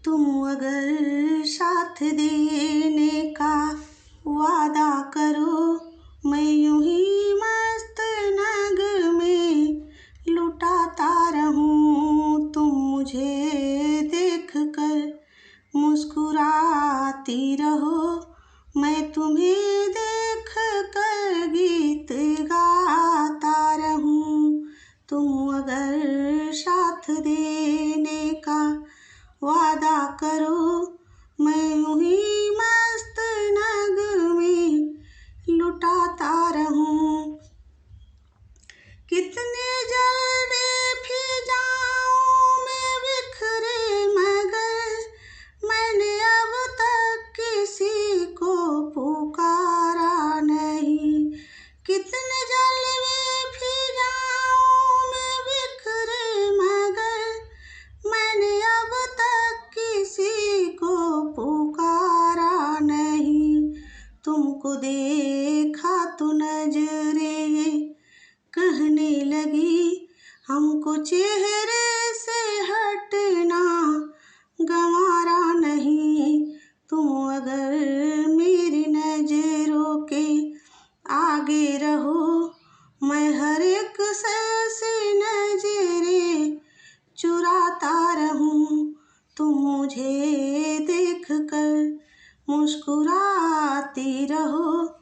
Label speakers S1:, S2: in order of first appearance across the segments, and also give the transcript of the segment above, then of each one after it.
S1: तुम अगर साथ देने का वादा करो, मैं यूं ही मस्त नग में लुटाता रहूं। तुम मुझे देख कर मुस्कुराती रहो, मैं तुम्हें देख कर गीत गाता रहूं। तुम अगर साथ देने का वादा करो, मैं यूं ही मस्त नग में लुटाता रहूं। कितने जलवे फिजाओं में बिखरे मगर मैंने अब तक किसी को पुकारा नहीं। कितने जलवे फिजाओं में बिखरे मगर मैंने अब तक किसी को पुकारा नहीं। तुमको देखा तो नजरें कहने लगी, हमको चेहरे से हटना गंवारा नहीं। तुम अगर मेरी नजरों के आगे रहो, मैं हर एक से नजरें चुराता रहूं। तुम मुझे देख कर मुस्कुराती रहो,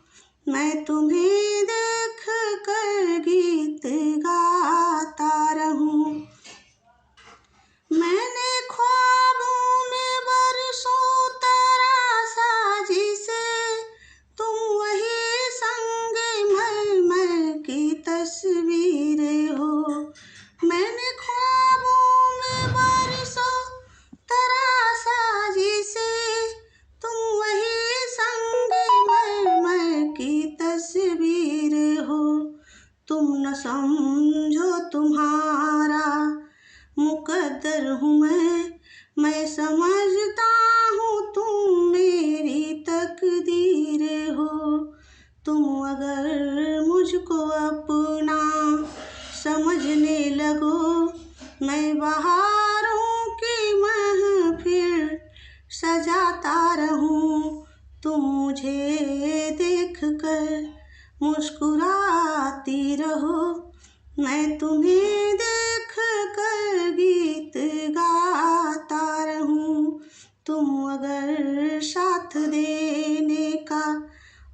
S1: मैं तुम्हें देख कर गीत गाता रहूं। मैंने ख्वाबों में बरसों तरासा जिसे, तुम वही संगे मरमर की तस्वीरें हो। मैंने ख्वाबों में बरसों तरासा जिसे, तुम वही संगे मरमर की तस्वीर हो। तुम न समझो तुम्हारा मुकद्दर हूँ मैं समझता हूँ तुम मेरी तकदीर हो। तुम अगर मुझको अपना समझने लगो, मैं बहारों की महफिल सजाता रहूं। तुम मुझे देख कर मुस्कुराती रहो, मैं तुम्हें देख कर गीत गाता रहूं। तुम अगर साथ देने का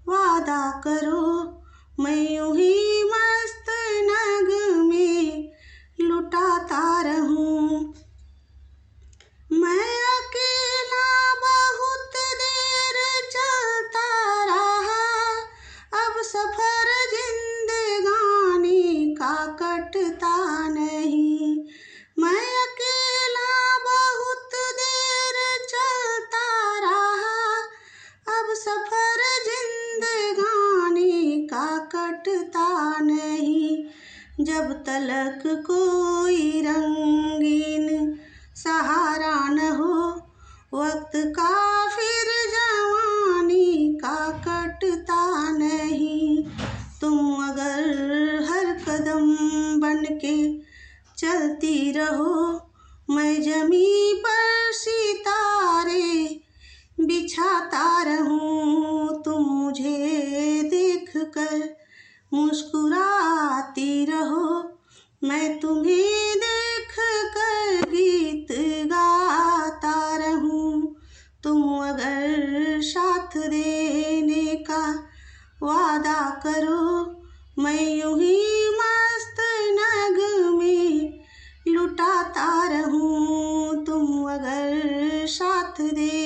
S1: वादा करो, मैं यूं ही मस्त नग में लुटाता रहूं। मैं अकेला बहुत देर चलता रहा, अब सफर जिंदगानी का कटता नहीं। मैं अकेला बहुत देर चलता रहा, अब सफर जिंदगानी का कटता नहीं। जब तलक कोई रंगीन सहारा न हो, वक्त का फिर जवानी का कटता नहीं। तुम अगर हर कदम बन के चलती रहो, मैं जमी पर सितारे बिछाता रहूं। तुम मुझे देख कर मुस्कुराती रहो, मैं तुम्हें देख कर गीत गाता रहूं। तुम अगर साथ देने का वादा करो, मैं यूं ही मस्त नग में लुटाता रहूं। तुम अगर साथ दे